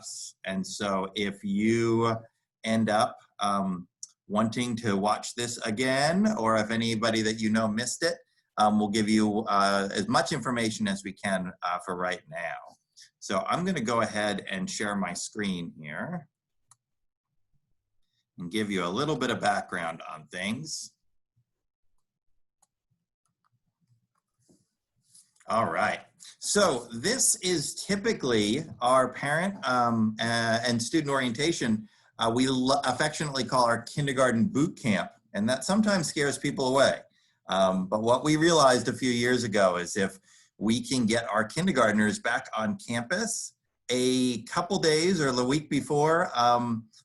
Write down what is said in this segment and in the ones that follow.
us. And so if you end up wanting to watch this again, or if anybody that you know missed it, we'll give you as much information as we can for right now. So I'm going to go ahead and share my screen here and give you a little bit of background on things. All right, so this is typically our parent and student orientation. We affectionately call our kindergarten boot camp, and that sometimes scares people away. But what we realized a few years ago is if we can get our kindergartners back on campus a couple days or the week before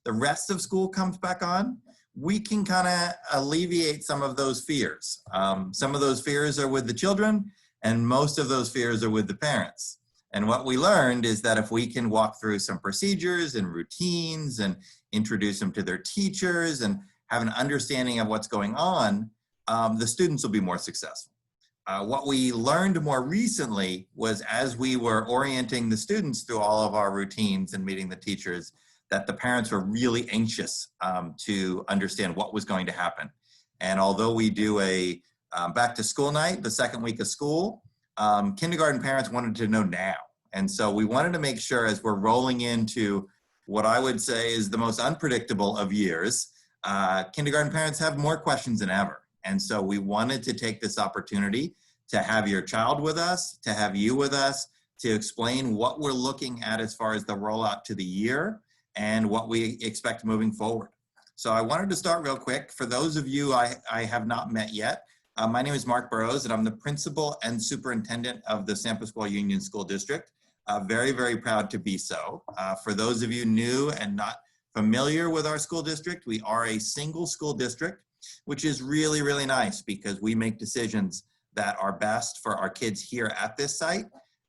the rest of school comes back on, we can kind of alleviate some of those fears. Some of those fears are with the children, and most of those fears are with the parents. And what we learned is that if we can walk through some procedures and routines and introduce them to their teachers and have an understanding of what's going on, the students will be more successful. What we learned more recently was as we were orienting the students through all of our routines and meeting the teachers, that the parents were really anxious to understand what was going to happen. And although we do a back to school night, the second week of school, kindergarten parents wanted to know now. And so we wanted to make sure as we're rolling into what I would say is the most unpredictable of years, kindergarten parents have more questions than ever. And so we wanted to take this opportunity to have your child with us, to have you with us, to explain what we're looking at as far as the rollout to the year and what we expect moving forward. So I wanted to start real quick. For those of you I have not met yet, my name is Mark Burrows, and I'm the principal and superintendent of the San Pasqual Union School District. Very, very proud to be so. For those of you new and not familiar with our school district, we are a single school district, which is really, really nice because we make decisions that are best for our kids here at this site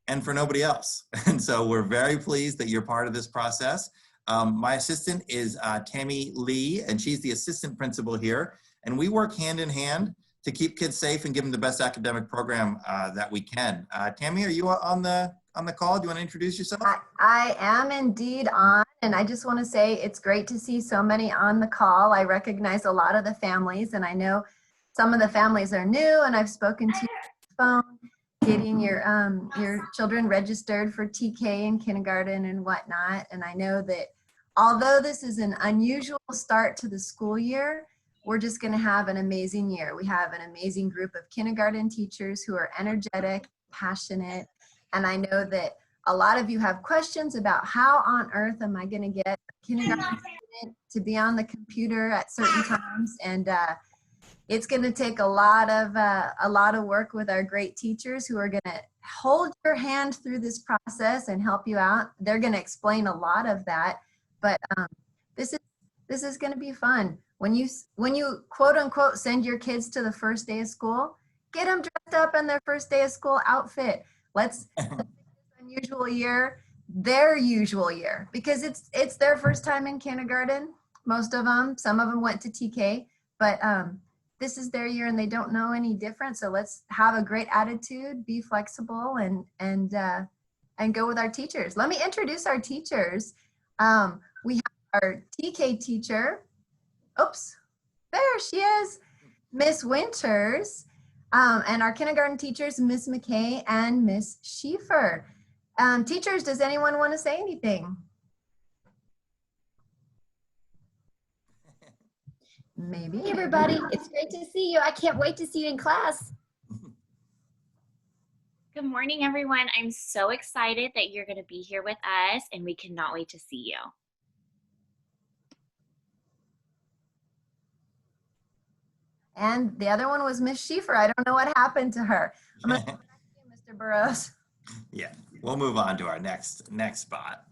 and for nobody else. And so we're very pleased that you're part of this process. My assistant is Tammy Lee, and she's the assistant principal here. And we work hand in hand to keep kids safe and give them the best academic program that we can. Tammy, are you on the call? Do you want to introduce yourself? I am indeed on, and I just want to say it's great to see so many on the call. I recognize a lot of the families, and I know some of the families are new, and I've spoken to you on the phone, getting your children registered for TK and kindergarten and whatnot. And I know that although this is an unusual start to the school year, we're just going to have an amazing year. We have an amazing group of kindergarten teachers who are energetic, passionate, and I know that a lot of you have questions about how on earth am I going to get a kindergarten student to be on the computer at certain times, and it's going to take a lot of work with our great teachers who are going to hold your hand through this process and help you out. They're going to explain a lot of that, but this is going to be fun. When you quote unquote send your kids to the first day of school, get them dressed up in their first day of school outfit. Let's make this unusual year their usual year, because it's their first time in kindergarten. Most of them, some of them went to TK, but this is their year and they don't know any different. So let's have a great attitude, be flexible, and go with our teachers. Let me introduce our teachers. We have our TK teacher. Oops, there she is, Miss Winters, and our kindergarten teachers, Miss McKay and Miss Schieffer. Teachers, does anyone want to say anything? Maybe. Hey everybody, it's great to see you. I can't wait to see you in class. Good morning, everyone. I'm so excited that you're going to be here with us, and we cannot wait to see you. And the other one was Miss Schieffer. I don't know what happened to her. I'm going to thank you, Mr. Burrows. Yeah, we'll move on to our next spot.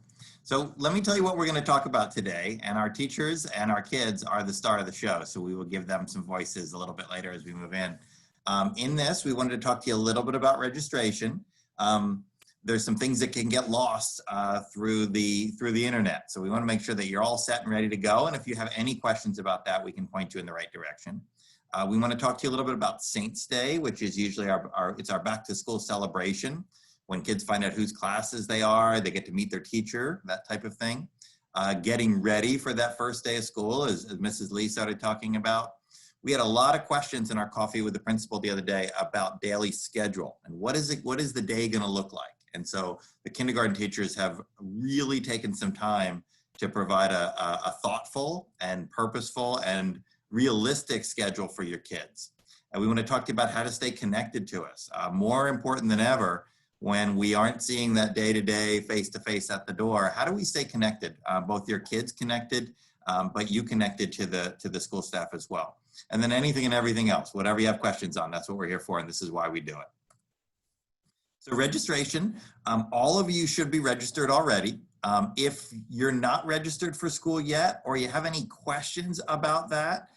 So let me tell you what we're going to talk about today. And our teachers and our kids are the star of the show. So we will give them some voices a little bit later as we move in. In this, we wanted to talk to you a little bit about registration. There's some things that can get lost through the internet. So we want to make sure that you're all set and ready to go. And if you have any questions about that, we can point you in the right direction. We want to talk to you a little bit about Saints Day, which is usually it's our back to school celebration. when kids find out whose classes they are, they get to meet their teacher, that type of thing. Getting ready for that first day of school, as Mrs. Lee started talking about. We had a lot of questions in our coffee with the principal the other day about daily schedule and what is the day going to look like? And so the kindergarten teachers have really taken some time to provide a thoughtful and purposeful and realistic schedule for your kids. And we want to talk to you about how to stay connected to us. More important than ever, when we aren't seeing that day-to-day, face-to-face at the door, how do we stay connected? Both your kids connected, but you connected to the school staff as well. And then anything and everything else, whatever you have questions on, that's what we're here for, and this is why we do it. So registration, all of you should be registered already. If you're not registered for school yet, or you have any questions about that,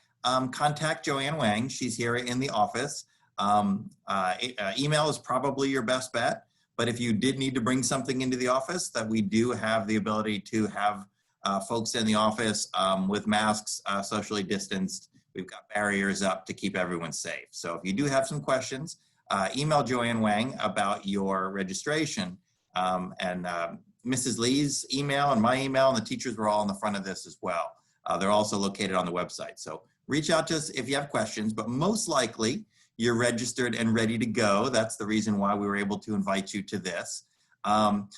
contact Joanne Wang. She's here in the office. Email is probably your best bet, but if you did need to bring something into the office, that we do have the ability to have folks in the office with masks, socially distanced. We've got barriers up to keep everyone safe. So if you do have some questions, email Joanne Wang about your registration. Mrs. Lee's email and my email and the teachers were all on the front of this as well. They're also located on the website. So reach out to us if you have questions, but most likely you're registered and ready to go. That's the reason why we were able to invite you to this.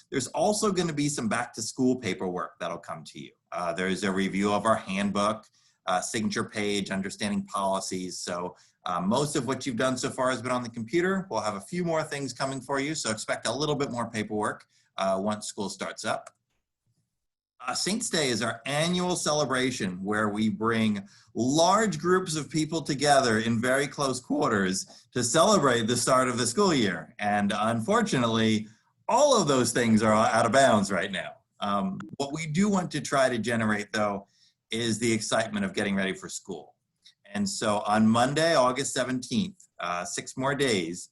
There's also going to be some back to school paperwork that'll come to you. There's a review of our handbook, signature page, understanding policies. So most of what you've done so far has been on the computer. We'll have a few more things coming for you. So expect a little bit more paperwork once school starts up. Saints Day is our annual celebration where we bring large groups of people together in very close quarters to celebrate the start of the school year. And unfortunately, all of those things are out of bounds right now. What we do want to try to generate, though, is the excitement of getting ready for school. And so on Monday, August 17th, 6 more days,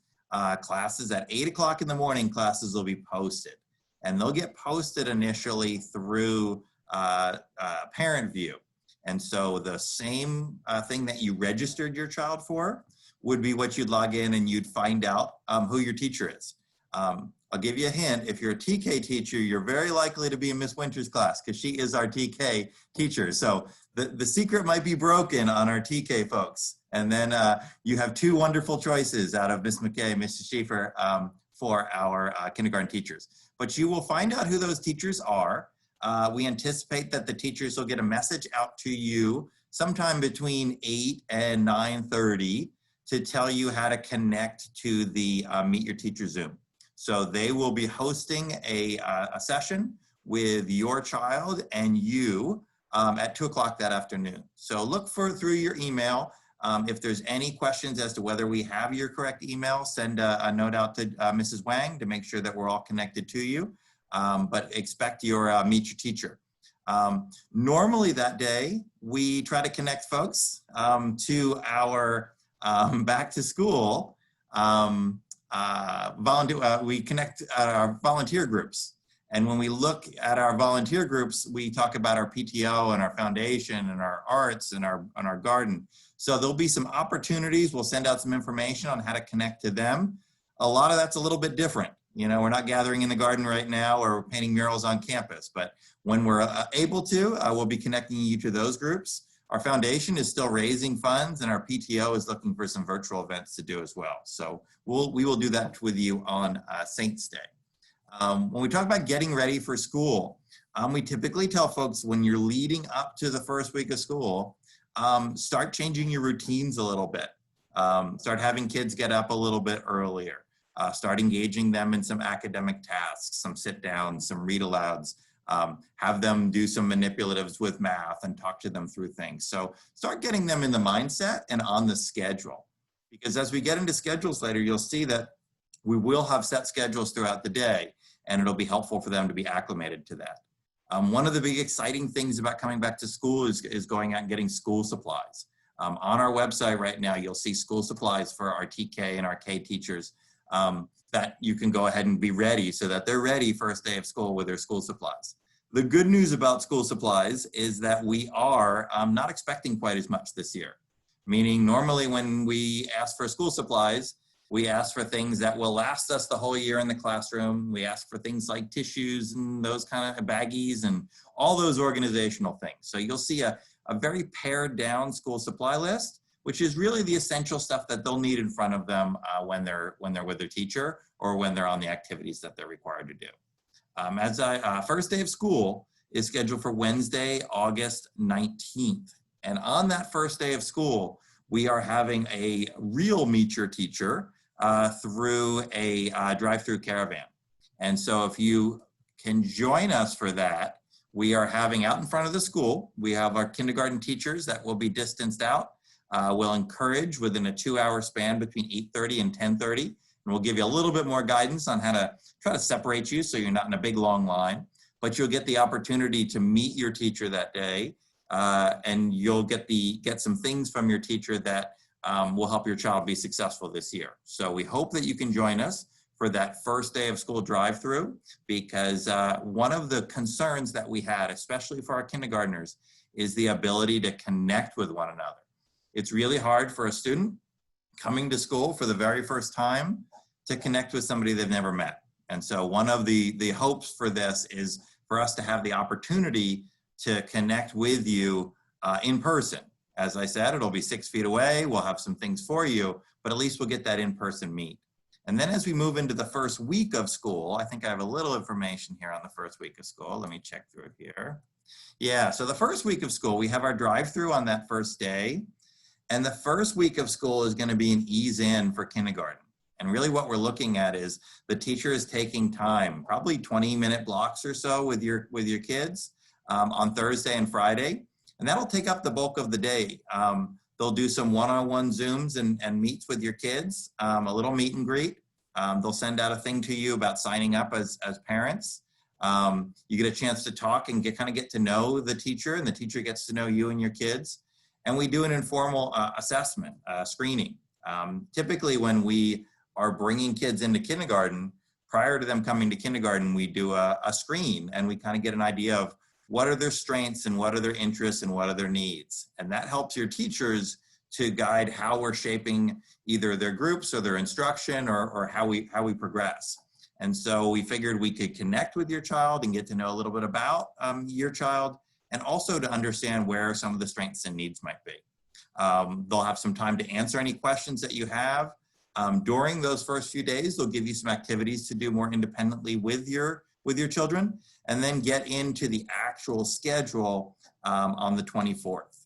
classes at 8 o'clock in the morning, classes will be posted. And they'll get posted initially through Parent View. And so the same thing that you registered your child for would be what you'd log in and you'd find out who your teacher is. I'll give you a hint. If you're a TK teacher, you're very likely to be in Miss Winter's class because she is our TK teacher. So the secret might be broken on our TK folks. And then you have 2 wonderful choices out of Miss McKay and Mrs. Schieffer for our kindergarten teachers. But you will find out who those teachers are. We anticipate that the teachers will get a message out to you sometime between 8 and 9:30 to tell you how to connect to the Meet Your Teacher Zoom. So they will be hosting a session with your child and you at 2 o'clock that afternoon. So look through your email. If there's any questions as to whether we have your correct email, send a note out to Mrs. Wang to make sure that we're all connected to you. But expect your Meet Your Teacher. Normally that day, we try to connect folks to our back to school we connect our volunteer groups. And when we look at our volunteer groups, we talk about our PTO and our foundation and our arts and our garden. So there'll be some opportunities. We'll send out some information on how to connect to them. A lot of that's a little bit different. You know, we're not gathering in the garden right now or painting murals on campus, but when we're able to, we'll be connecting you to those groups. Our foundation is still raising funds and our PTO is looking for some virtual events to do as well. So we will do that with you on Saints Day. When we talk about getting ready for school, we typically tell folks when you're leading up to the first week of school, start changing your routines a little bit. Start having kids get up a little bit earlier. Start engaging them in some academic tasks, some sit downs, some read alouds. Have them do some manipulatives with math and talk to them through things. So start getting them in the mindset and on the schedule. Because as we get into schedules later, you'll see that we will have set schedules throughout the day and it'll be helpful for them to be acclimated to that. One of the big exciting things about coming back to school is going out and getting school supplies. On our website right now, you'll see school supplies for our TK and our K teachers that you can go ahead and be ready so that they're ready first day of school with their school supplies. The good news about school supplies is that we are not expecting quite as much this year. Meaning normally when we ask for school supplies, We ask for things that will last us the whole year in the classroom. We ask for things like tissues and those kind of baggies and all those organizational things. So you'll see a very pared down school supply list, which is really the essential stuff that they'll need in front of them when they're with their teacher or when they're on the activities that they're required to do. First day of school is scheduled for Wednesday, August 19th. And on that first day of school, we are having a real Meet Your Teacher through a drive-through caravan. And so if you can join us for that, we are having out in front of the school, we have our kindergarten teachers that will be distanced out. We'll encourage within a 2-hour span between 8:30 and 10:30. And we'll give you a little bit more guidance on how to try to separate you so you're not in a big long line. But you'll get the opportunity to meet your teacher that day. And you'll get some things from your teacher that will help your child be successful this year. So we hope that you can join us for that first day of school drive-through, because one of the concerns that we had, especially for our kindergartners, is the ability to connect with one another. It's really hard for a student coming to school for the very first time to connect with somebody they've never met. And so one of the hopes for this is for us to have the opportunity to connect with you in person. As I said, it'll be 6 feet away. We'll have some things for you, but at least we'll get that in-person meet. And then as we move into the first week of school, I think I have a little information here on the first week of school. Let me check through it here. Yeah, so the first week of school, we have our drive-through on that first day. And the first week of school is going to be an ease in for kindergarten. And really what we're looking at is the teacher is taking time, probably 20-minute blocks or so with your kids on Thursday and Friday. And that'll take up the bulk of the day. They'll do some one-on-one Zooms and meets with your kids, a little meet and greet. They'll send out a thing to you about signing up as parents. You get a chance to talk and kind of get to know the teacher, and the teacher gets to know you and your kids. And we do an informal assessment, screening. Typically when we are bringing kids into kindergarten, prior to them coming to kindergarten, we do a screen and we kind of get an idea of what are their strengths and what are their interests and what are their needs. And that helps your teachers to guide how we're shaping either their groups or their instruction or how we progress. And so we figured we could connect with your child and get to know a little bit about your child, and also to understand where some of the strengths and needs might be. They'll have some time to answer any questions that you have. During those first few days, they'll give you some activities to do more independently with your children, and then get into the actual schedule on the 24th.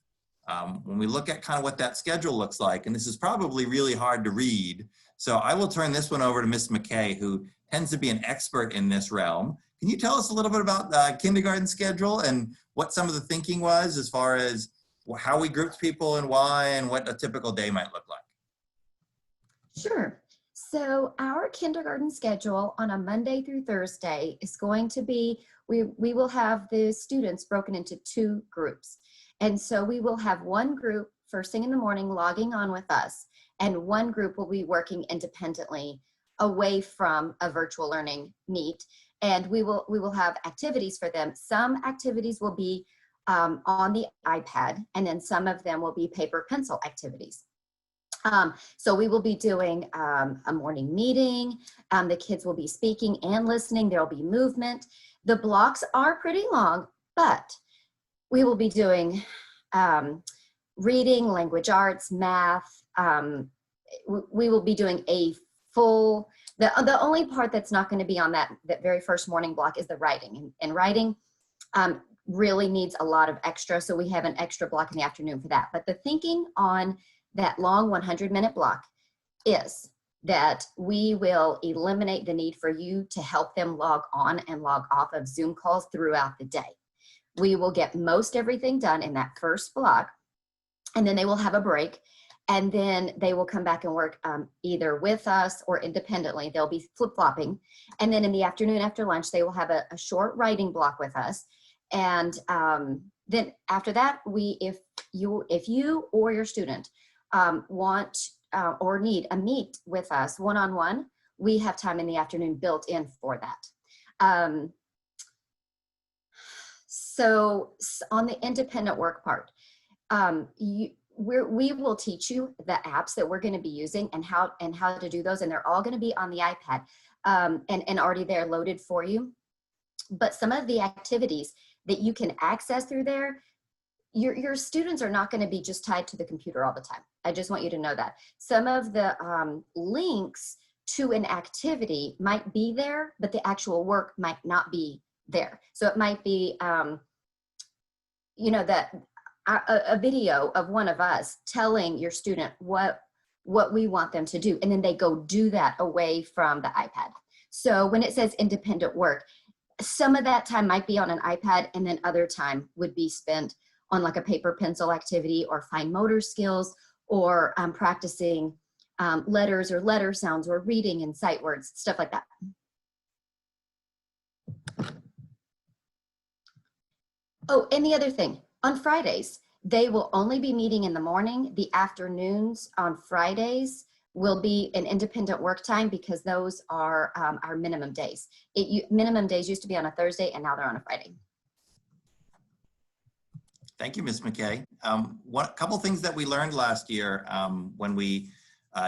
When we look at kind of what that schedule looks like, and this is probably really hard to read, so I will turn this one over to Ms. McKay, who tends to be an expert in this realm. Can you tell us a little bit about the kindergarten schedule and what some of the thinking was as far as how we grouped people and why, and what a typical day might look like? Sure. So our kindergarten schedule on a Monday through Thursday is going to be, we will have the students broken into 2 groups. And so we will have one group first thing in the morning logging on with us, and one group will be working independently away from a virtual learning meet. And we will have activities for them. Some activities will be on the iPad, and then some of them will be paper pencil activities. So we will be doing a morning meeting. The kids will be speaking and listening. There'll be movement. The blocks are pretty long, but we will be doing reading, language arts, math. We will be doing a full, the only part that's not going to be on that very first morning block is the writing. And writing really needs a lot of extra, so we have an extra block in the afternoon for that. But the thinking on that long 100-minute block is that we will eliminate the need for you to help them log on and log off of Zoom calls throughout the day. We will get most everything done in that first block, and then they will have a break, and then they will come back and work either with us or independently. They'll be flip-flopping. And then in the afternoon after lunch, they will have a short writing block with us. And then after that, if you or your student want or need a meet with us one-on-one, we have time in the afternoon built in for that. So on the independent work part, we will teach you the apps that we're going to be using and how to do those, and they're all going to be on the iPad, and already there loaded for you. But some of the activities that you can access through there, your students are not going to be just tied to the computer all the time. I just want you to know that. Some of the links to an activity might be there, but the actual work might not be there. So it might be, you know, that a video of one of us telling your student what we want them to do, and then they go do that away from the iPad. So when it says independent work, some of that time might be on an iPad, and then other time would be spent on like a paper pencil activity or fine motor skills, or practicing letters or letter sounds, or reading and sight words, stuff like that. Oh, and the other thing, on Fridays, they will only be meeting in the morning. The afternoons on Fridays will be an independent work time, because those are our minimum days. Minimum days used to be on a Thursday, and now they're on a Friday. Thank you, Ms. McKay. Couple things that we learned last year when we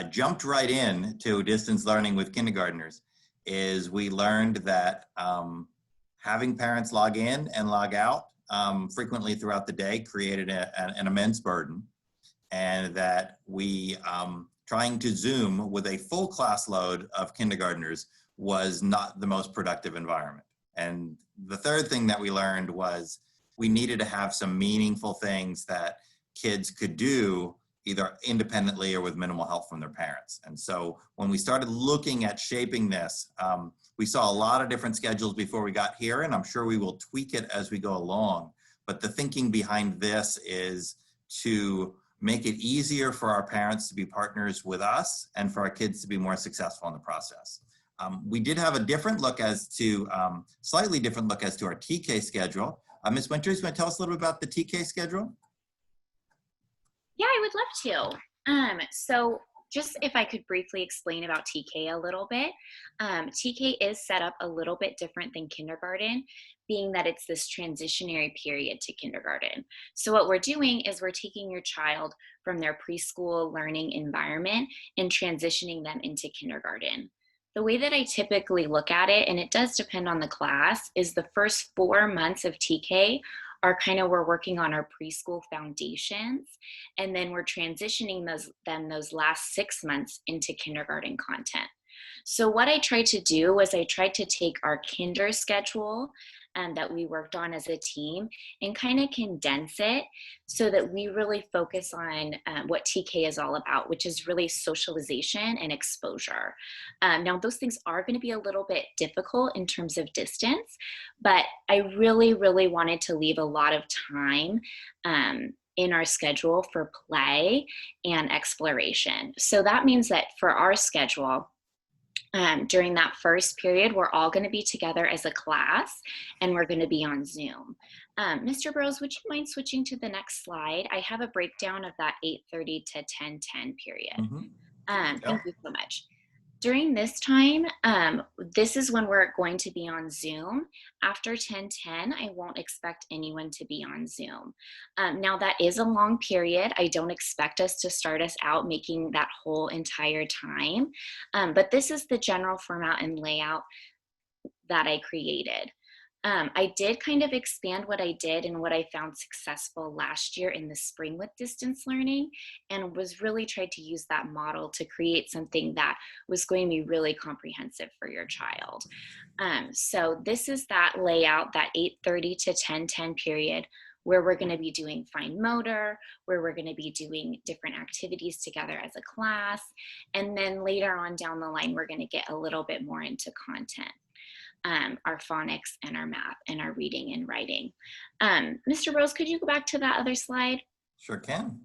jumped right in to distance learning with kindergartners is we learned that having parents log in and log out frequently throughout the day created an immense burden, and that we trying to Zoom with a full class load of kindergartners was not the most productive environment. And the third thing that we learned was we needed to have some meaningful things that kids could do either independently or with minimal help from their parents. And so when we started looking at shaping this, we saw a lot of different schedules before we got here, and I'm sure we will tweak it as we go along. But the thinking behind this is to make it easier for our parents to be partners with us and for our kids to be more successful in the process. We did have a different look as to, slightly different look as to our TK schedule. Ms. Winters, you want to tell us a little bit about the TK schedule? Yeah, I would love to. So just if I could briefly explain about TK a little bit. TK is set up a little bit different than kindergarten, being that it's this transitionary period to kindergarten. So what we're doing is we're taking your child from their preschool learning environment and transitioning them into kindergarten. The way that I typically look at it, and it does depend on the class, is the first 4 months of TK are kind of, we're working on our preschool foundations, and then we're transitioning those last 6 months into kindergarten content. So what I tried to do was I tried to take our kinder schedule that we worked on as a team and kind of condense it so that we really focus on what TK is all about, which is really socialization and exposure. Now, those things are going to be a little bit difficult in terms of distance, but I really, really wanted to leave a lot of time in our schedule for play and exploration. So that means that for our schedule, during that first period, we're all going to be together as a class, and we're going to be on Zoom. Mr. Burrows, would you mind switching to the next slide? I have a breakdown of that 8:30 to 10:10 period. Thank you so much. During this time, this is when we're going to be on Zoom. After 10:10, I won't expect anyone to be on Zoom. Now that is a long period. I don't expect us to start us out making that whole entire time, but this is the general format and layout that I created. I did kind of expand what I did and what I found successful last year in the spring with distance learning, and was really tried to use that model to create something that was going to be really comprehensive for your child. So this is that layout, that 8:30 to 10:10 period, where we're going to be doing fine motor, where we're going to be doing different activities together as a class. And then later on down the line, we're going to get a little bit more into content. Our phonics and our math and our reading and writing. Mr. Rose, could you go back to that other slide? Sure can.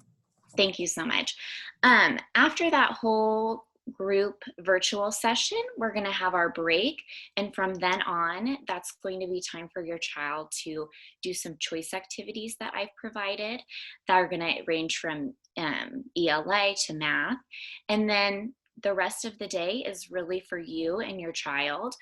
Thank you so much. After that whole group virtual session, we're going to have our break. And from then on, that's going to be time for your child to do some choice activities that I've provided that are going to range from ELA to math. And then the rest of the day is really for you and your child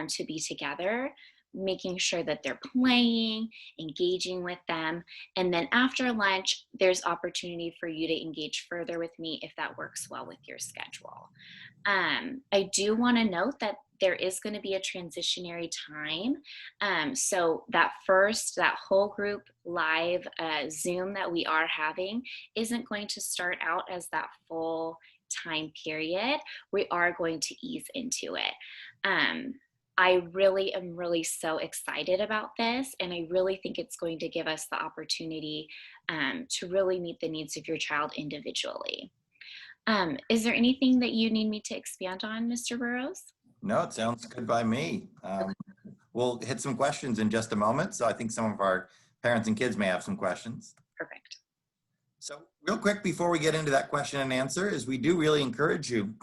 to be together. making sure that they're playing, engaging with them. And then after lunch, there's opportunity for you to engage further with me if that works well with your schedule. I do want to note that there is going to be a transitionary time. So that whole group live Zoom that we are having isn't going to start out as that full time period. We are going to ease into it. I really am so excited about this, and I really think it's going to give us the opportunity to really meet the needs of your child individually. Is there anything that you need me to expand on, Mr. Burrows? No, it sounds good by me. We'll hit some questions in just a moment. So I think some of our parents and kids may have some questions. Perfect. So real quick, before we get into that question and answer, is we do really encourage you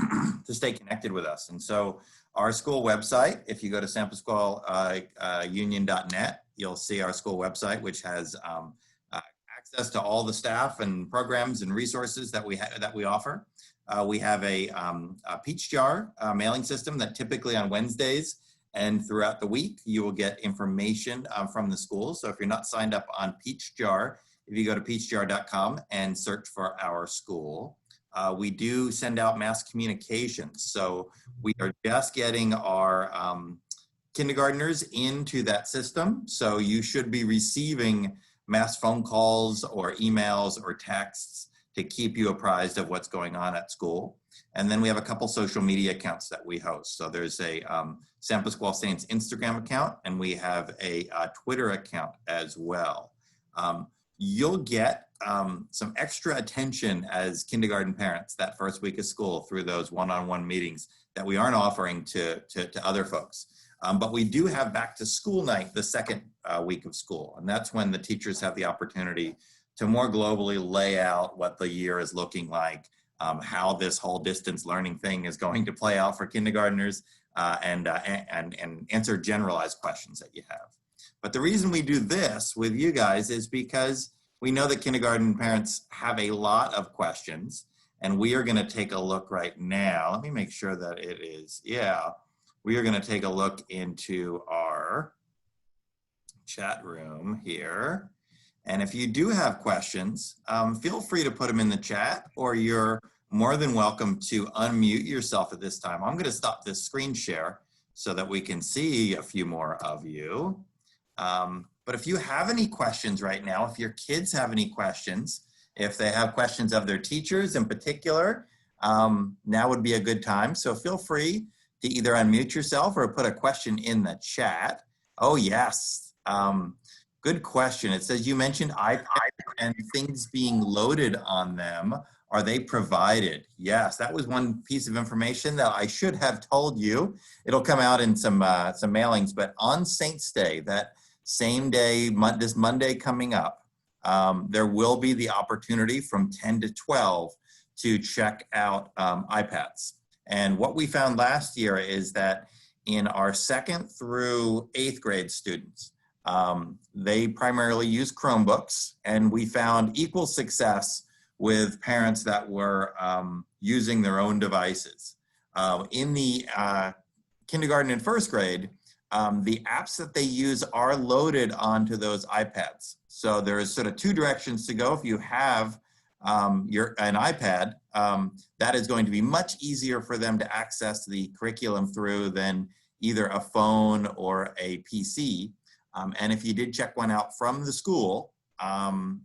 to stay connected with us. And so our school website, if you go to sampleschoolunion.net, you'll see our school website, which has access to all the staff and programs and resources that we offer. We have a Peach Jar mailing system that typically on Wednesdays and throughout the week, you will get information from the school. So if you're not signed up on Peach Jar, if you go to peachjar.com and search for our school, we do send out mass communications. So we are just getting our kindergartners into that system. So you should be receiving mass phone calls or emails or texts to keep you apprised of what's going on at school. And then we have a couple social media accounts that we host. So there's a San Pasqual Saints Instagram account, and we have a Twitter account as well. You'll get some extra attention as kindergarten parents that first week of school through those one-on-one meetings that we aren't offering to other folks. But we do have back to school night the second week of school. And that's when the teachers have the opportunity to more globally lay out what the year is looking like, how this whole distance learning thing is going to play out for kindergartners, and answer generalized questions that you have. But the reason we do this with you guys is because we know that kindergarten parents have a lot of questions, and we are going to take a look right now. Let me make sure that it is, yeah. We are going to take a look into our chat room here. And if you do have questions, feel free to put them in the chat, or you're more than welcome to unmute yourself at this time. I'm going to stop this screen share so that we can see a few more of you. But if you have any questions right now, if your kids have any questions, if they have questions of their teachers in particular, now would be a good time. So feel free to either unmute yourself or put a question in the chat. Oh, yes. Good question. It says you mentioned iPads and things being loaded on them. Are they provided? Yes, that was one piece of information that I should have told you. It'll come out in some mailings, but on Saints Day, that same day, this Monday coming up, there will be the opportunity from 10 to 12 to check out iPads. And what we found last year is that in our 2nd through 8th grade students, they primarily use Chromebooks, and we found equal success with parents that were using their own devices. In the kindergarten and 1st grade, the apps that they use are loaded onto those iPads. So there's sort of 2 directions to go. If you have an iPad, that is going to be much easier for them to access the curriculum through than either a phone or a PC. And if you did check one out from the school,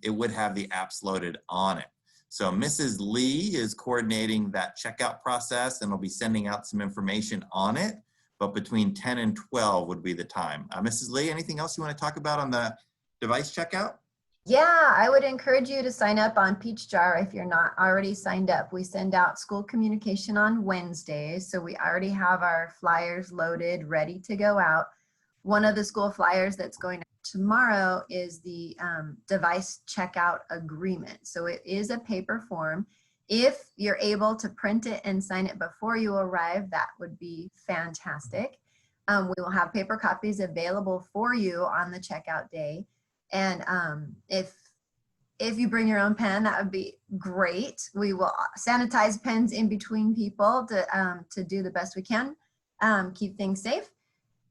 it would have the apps loaded on it. So Mrs. Lee is coordinating that checkout process and will be sending out some information on it, but between 10 and 12 would be the time. Mrs. Lee, anything else you want to talk about on the device checkout? Yeah, I would encourage you to sign up on Peach Jar if you're not already signed up. We send out school communication on Wednesdays, so we already have our flyers loaded, ready to go out. One of the school flyers that's going out tomorrow is the device checkout agreement. So it is a paper form. If you're able to print it and sign it before you arrive, that would be fantastic. We will have paper copies available for you on the checkout day. And if you bring your own pen, that would be great. We will sanitize pens in between people to do the best we can, keep things safe.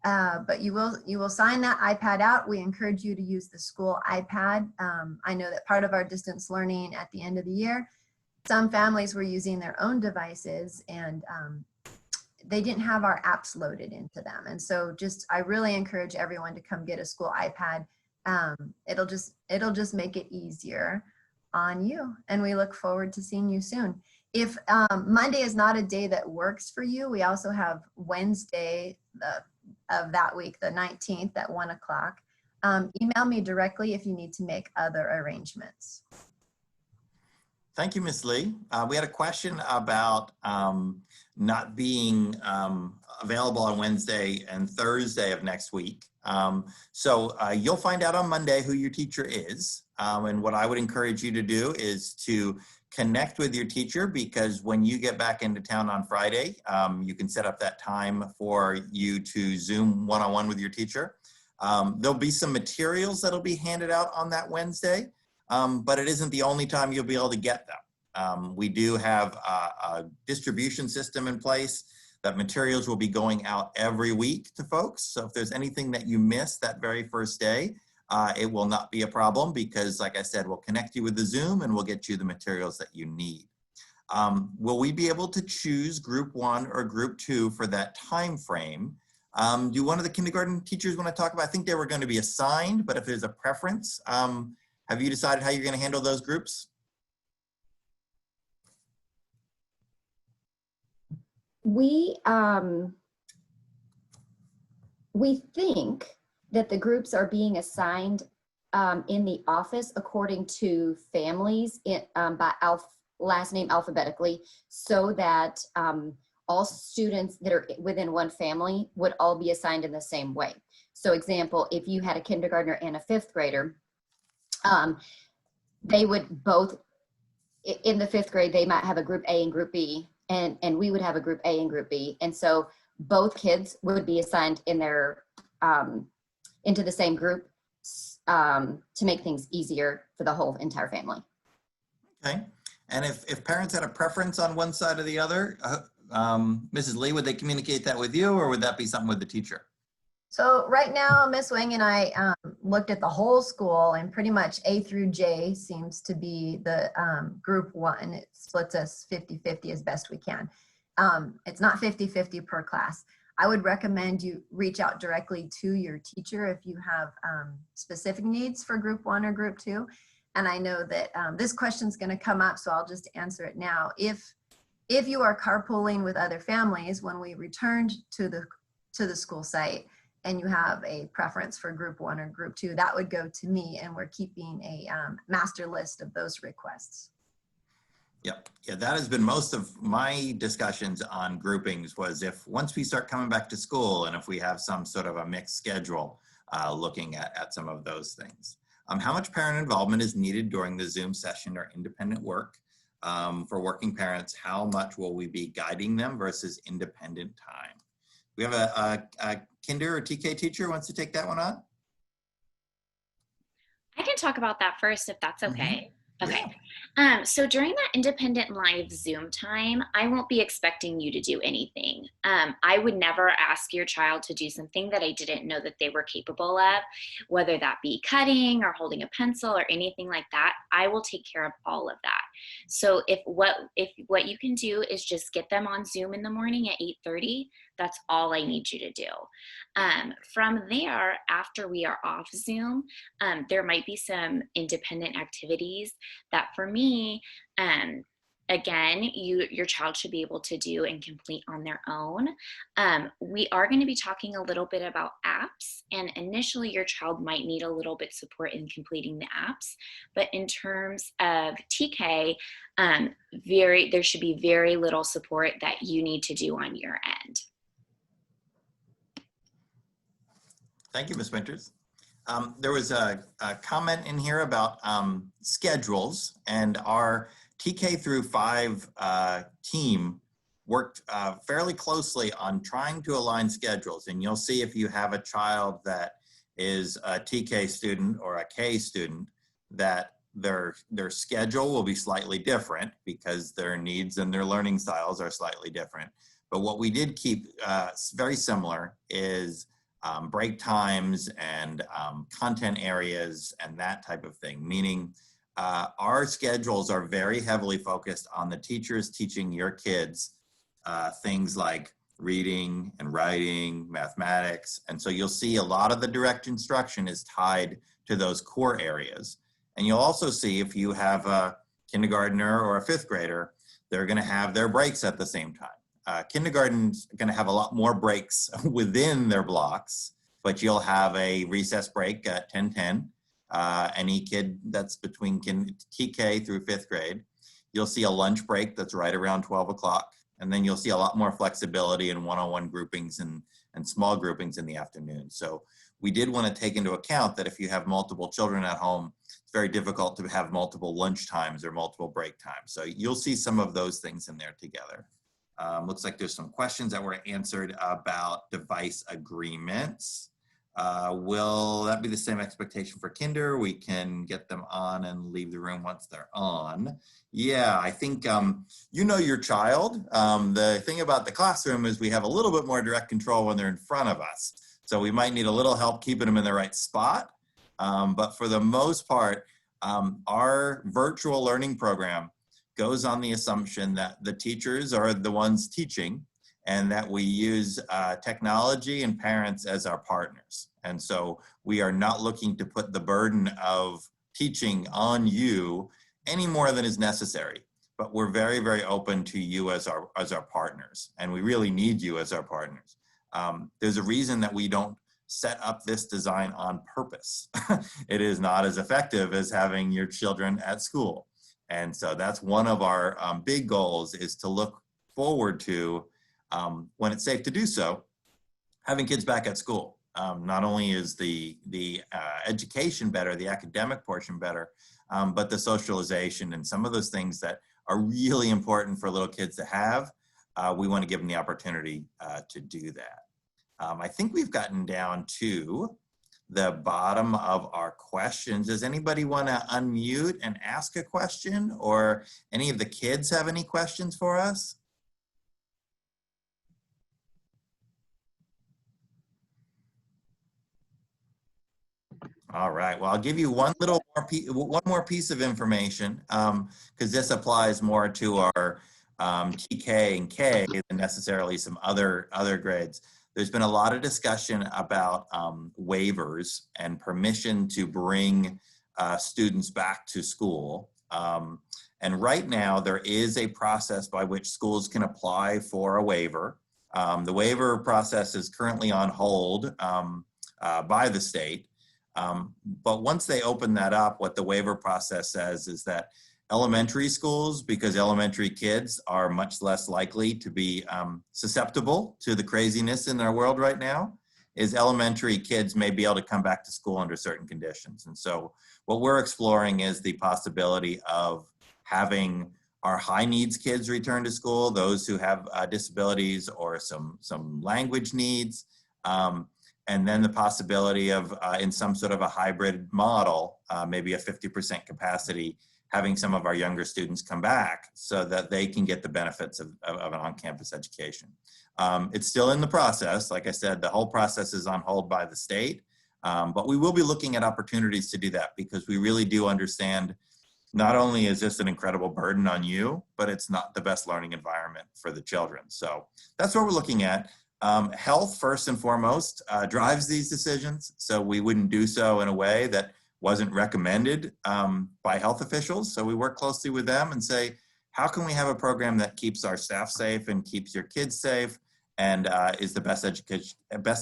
But you will sign that iPad out. We encourage you to use the school iPad. I know that part of our distance learning at the end of the year, some families were using their own devices and they didn't have our apps loaded into them. And so I really encourage everyone to come get a school iPad. It'll just make it easier on you. And we look forward to seeing you soon. If Monday is not a day that works for you, we also have Wednesday of that week, the 19th at 1 o'clock. Email me directly if you need to make other arrangements. Thank you, Ms. Lee. We had a question about not being available on Wednesday and Thursday of next week. So you'll find out on Monday who your teacher is. And what I would encourage you to do is to connect with your teacher, because when you get back into town on Friday, you can set up that time for you to Zoom one-on-one with your teacher. There'll be some materials that'll be handed out on that Wednesday. But it isn't the only time you'll be able to get them. We do have a distribution system in place that materials will be going out every week to folks. So if there's anything that you miss that very first day, it will not be a problem, because like I said, we'll connect you with the Zoom and we'll get you the materials that you need. Will we be able to choose group 1 or group 2 for that time frame? Do one of the kindergarten teachers want to talk about? I think they were going to be assigned, but if there's a preference, have you decided how you're going to handle those groups? We think that the groups are being assigned in the office according to families by last name alphabetically, so that all students that are within one family would all be assigned in the same way. So example, if you had a kindergartner and a 5th grader, they would both, in the 5th grade, they might have a group A and group B, and we would have a group A and group B. And so both kids would be assigned in their, into the same group to make things easier for the whole entire family. Okay. And if parents had a preference on one side or the other, Mrs. Lee, would they communicate that with you, or would that be something with the teacher? So right now, Ms. Wing and I looked at the whole school, and pretty much A through J seems to be the group 1. It splits us 50-50 as best we can. It's not 50-50 per class. I would recommend you reach out directly to your teacher if you have specific needs for group 1 or group 2. And I know that this question is going to come up, so I'll just answer it now. If you are carpooling with other families, when we returned to the school site, and you have a preference for group 1 or group 2, that would go to me, and we're keeping a master list of those requests. Yep. Yeah, that has been most of my discussions on groupings, was if once we start coming back to school and if we have some sort of a mixed schedule, looking at some of those things. How much parent involvement is needed during the Zoom session or independent work? For working parents, how much will we be guiding them versus independent time? We have a kinder or TK teacher who wants to take that one on? I can talk about that first if that's okay. Mm-hmm. Okay. Yeah. So during that independent live Zoom time, I won't be expecting you to do anything. I would never ask your child to do something that I didn't know that they were capable of, whether that be cutting or holding a pencil or anything like that. I will take care of all of that. So if what you can do is just get them on Zoom in the morning at 8:30, that's all I need you to do. From there, after we are off Zoom, there might be some independent activities that for me, again, your child should be able to do and complete on their own. We are going to be talking a little bit about apps, and initially your child might need a little bit support in completing the apps, but in terms of TK, there should be very little support that you need to do on your end. Thank you, Ms. Winters. There was a comment in here about schedules, and our TK through 5 team worked fairly closely on trying to align schedules. And you'll see if you have a child that is a TK student or a K student, that their schedule will be slightly different because their needs and their learning styles are slightly different. But what we did keep very similar is break times and content areas and that type of thing, meaning our schedules are very heavily focused on the teachers teaching your kids things like reading and writing, mathematics. And so you'll see a lot of the direct instruction is tied to those core areas. And you'll also see if you have a kindergartner or a fifth grader, they're going to have their breaks at the same time. Kindergarten's going to have a lot more breaks within their blocks, but you'll have a recess break at 10:10. Any kid that's between TK through fifth grade. You'll see a lunch break that's right around 12 o'clock. And then you'll see a lot more flexibility in one-on-one groupings and small groupings in the afternoon. So we did want to take into account that if you have multiple children at home, it's very difficult to have multiple lunch times or multiple break times. So you'll see some of those things in there together. Looks like there's some questions that were answered about device agreements. Will that be the same expectation for kinder? We can get them on and leave the room once they're on. Yeah, I think you know your child. The thing about the classroom is we have a little bit more direct control when they're in front of us. So we might need a little help keeping them in the right spot. But for the most part, our virtual learning program goes on the assumption that the teachers are the ones teaching and that we use technology and parents as our partners. And so we are not looking to put the burden of teaching on you any more than is necessary. But we're very, very open to you as our partners. And we really need you as our partners. There's a reason that we don't set up this design on purpose. It is not as effective as having your children at school. And so that's one of our big goals, is to look forward to, when it's safe to do so, having kids back at school. Not only is the education better, the academic portion better, but the socialization and some of those things that are really important for little kids to have, we want to give them the opportunity to do that. I think we've gotten down to the bottom of our questions. Does anybody want to unmute and ask a question, or any of the kids have any questions for us? All right, well, I'll give you one more piece of information, because this applies more to our TK and K than necessarily some other grades. There's been a lot of discussion about waivers and permission to bring students back to school. And right now, there is a process by which schools can apply for a waiver. The waiver process is currently on hold by the state. But once they open that up, what the waiver process says is that elementary schools, because elementary kids are much less likely to be susceptible to the craziness in our world right now, is elementary kids may be able to come back to school under certain conditions. And so what we're exploring is the possibility of having our high needs kids return to school, those who have disabilities or some language needs, and then the possibility of, in some sort of a hybrid model, maybe a 50% capacity, having some of our younger students come back so that they can get the benefits of an on-campus education. It's still in the process. Like I said, the whole process is on hold by the state, but we will be looking at opportunities to do that, because we really do understand not only is this an incredible burden on you, but it's not the best learning environment for the children. So that's what we're looking at. Health, first and foremost, drives these decisions. So we wouldn't do so in a way that wasn't recommended by health officials. So we work closely with them and say, how can we have a program that keeps our staff safe and keeps your kids safe and is the best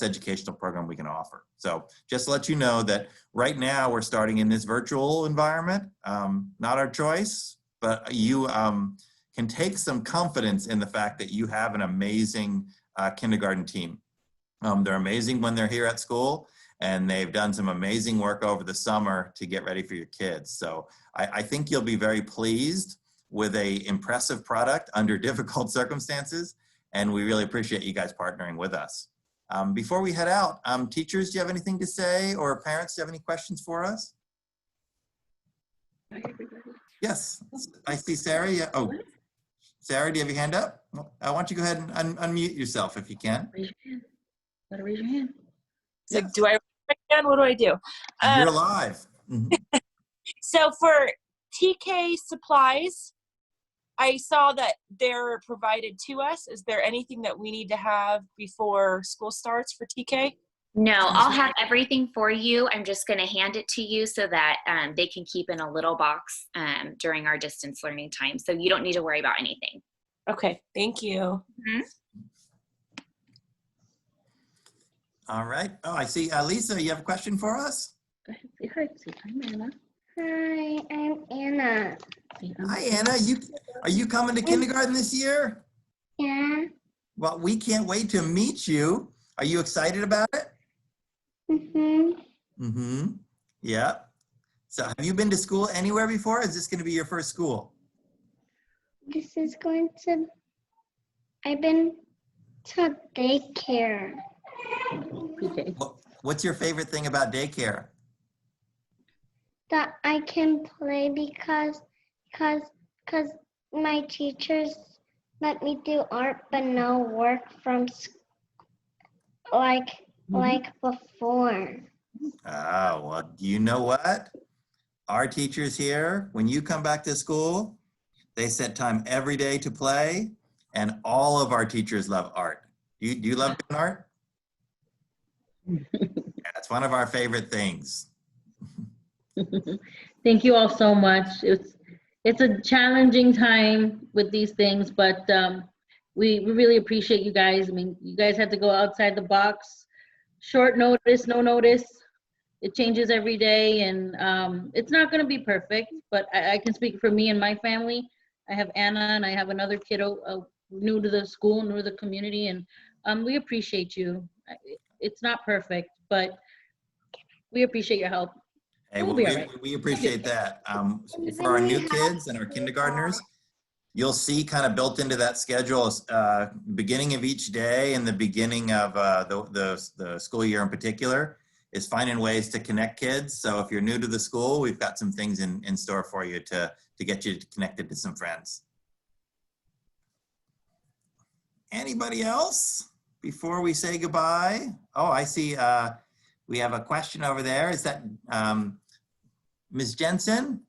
educational program we can offer. So just to let you know that right now we're starting in this virtual environment, not our choice, but you can take some confidence in the fact that you have an amazing kindergarten team. They're amazing when they're here at school, and they've done some amazing work over the summer to get ready for your kids. So I think you'll be very pleased with a impressive product under difficult circumstances, and we really appreciate you guys partnering with us. Before we head out, teachers, do you have anything to say, or parents, do you have any questions for us? Yes, I see Sarah. Yeah. Oh, Sarah, do you have your hand up? I want you to go ahead and unmute yourself if you can. Raise your hand. Better raise your hand. It's like, do I again? What do I do? You're live. Mhm. So for TK supplies, I saw that they're provided to us. Is there anything that we need to have before school starts for TK? No, I'll have everything for you. I'm just going to hand it to you so that they can keep in a little box during our distance learning time. So you don't need to worry about anything. Okay, thank you. Mhm. All right. Oh, I see. Lisa, you have a question for us? Hi, I'm Anna. Hi, I'm Anna. Hi, Anna. Are you coming to kindergarten this year? Yeah. Well, we can't wait to meet you. Are you excited about it? Mm-hmm. Yeah. So have you been to school anywhere before? Is this going to be your first school? This is going to, I've been to daycare. Okay. What's your favorite thing about daycare? That I can play because my teachers let me do art but no work from like before. Oh, well, you know what? Our teachers here, when you come back to school, they set time every day to play, and all of our teachers love art. Do you love doing art? Yeah, it's one of our favorite things. Thank you all so much. It's a challenging time with these things, but we really appreciate you guys. I mean, you guys have to go outside the box. Short notice, no notice. It changes every day, and it's not going to be perfect, but I can speak for me and my family. I have Anna, and I have another kiddo new to the school, new to the community, and we appreciate you. It's not perfect, but we appreciate your help. Hey, We'll well, be all right. we appreciate that. For our new kids and our kindergartners, you'll see kind of built into that schedule, beginning of each day and the beginning of the school year in particular, is finding ways to connect kids. So if you're new to the school, we've got some things in store for you to get you connected to some friends. Anybody else before we say goodbye? Oh, I see we have a question over there. Is that Ms. Jensen?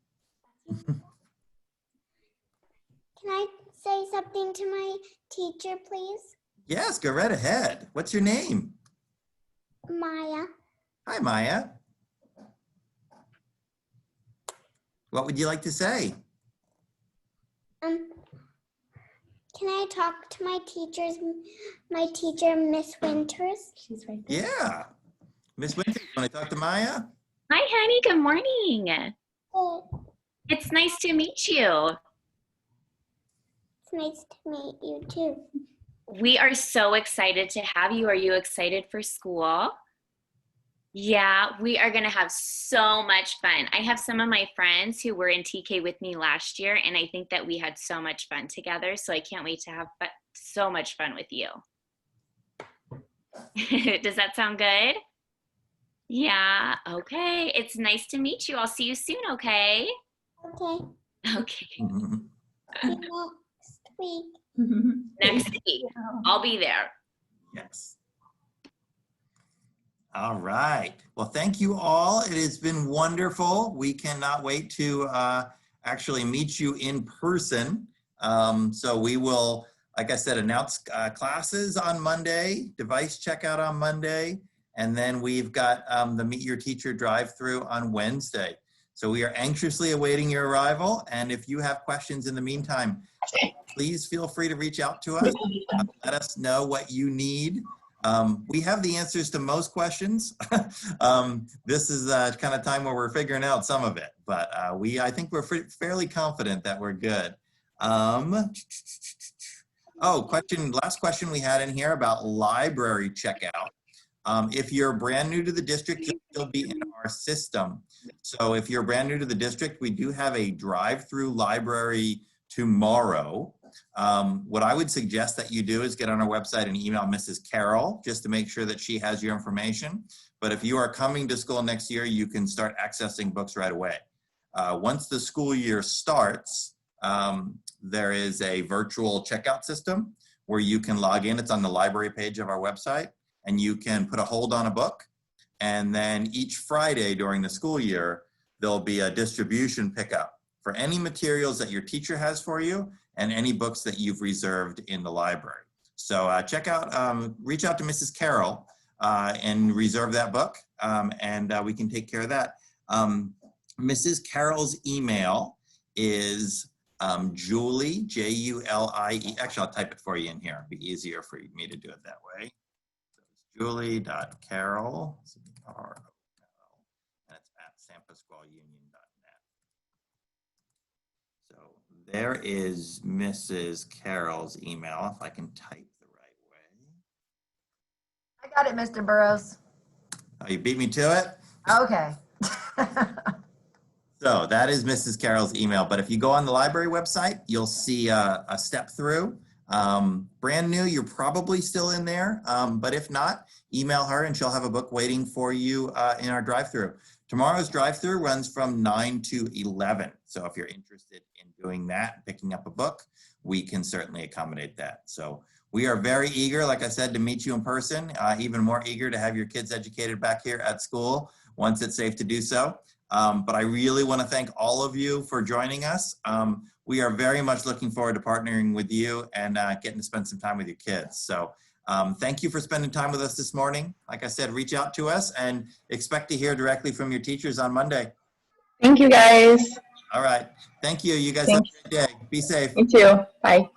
Can I say something to my teacher, please? Yes, go right ahead. What's your name? Maya. Hi, Maya. What would you like to say? Can I talk to my teacher, Miss Winters? She's right there. Yeah. Miss Winter, you want to talk to Maya? Hi, honey. Good morning. Oh, It's nice to meet you. it's nice to meet you too. We are so excited to have you. Are you excited for school? Yeah, we are going to have so much fun. I have some of my friends who were in TK with me last year, and I think that we had so much fun together. So I can't wait to have so much fun with you. Does that sound good? Yeah, okay. It's nice to meet you. I'll see you soon, okay? Okay. Okay. See you next week. Next week. I'll be there. Yes. All right. Well, thank you all. It has been wonderful. We cannot wait to actually meet you in person. So we will, like I said, announce classes on Monday, device checkout on Monday, and then we've got the Meet Your Teacher drive-through on Wednesday. So we are anxiously awaiting your arrival. And if you have questions in the meantime, please feel free to reach out to us. Let us know what you need. We have the answers to most questions. This is the kind of time where we're figuring out some of it, but I think we're fairly confident that we're good. Last question we had in here about library checkout. If you're brand new to the district, you'll still be in our system. So if you're brand new to the district, we do have a drive-through library tomorrow. What I would suggest that you do is get on our website and email Mrs. Carroll just to make sure that she has your information. But if you are coming to school next year, you can start accessing books right away. Once the school year starts, there is a virtual checkout system where you can log in. It's on the library page of our website, and you can put a hold on a book. And then each Friday during the school year, there'll be a distribution pickup for any materials that your teacher has for you and any books that you've reserved in the library. So reach out to Mrs. Carroll and reserve that book, and we can take care of that. Mrs. Carroll's email is Julie, Julie, actually I'll type it for you in here. It'd be easier for me to do it that way. So it's julie.carroll, and it's at sanpasqualeunion.net. So there is Mrs. Carroll's email, if I can type the right way. I got it, Mr. Burrows. Oh, you beat me to it? Okay. So that is Mrs. Carroll's email, but if you go on the library website, you'll see a step through. Brand new, you're probably still in there, but if not, email her and she'll have a book waiting for you in our drive-through. Tomorrow's drive-through runs from 9 to 11. So if you're interested in doing that, picking up a book, we can certainly accommodate that. So we are very eager, like I said, to meet you in person, even more eager to have your kids educated back here at school once it's safe to do so. But I really want to thank all of you for joining us. We are very much looking forward to partnering with you and getting to spend some time with your kids. So thank you for spending time with us this morning. Like I said, reach out to us and expect to hear directly from your teachers on Monday. Thank you, guys. All right. Thank you. You guys have a great day. Be safe. You too. Bye.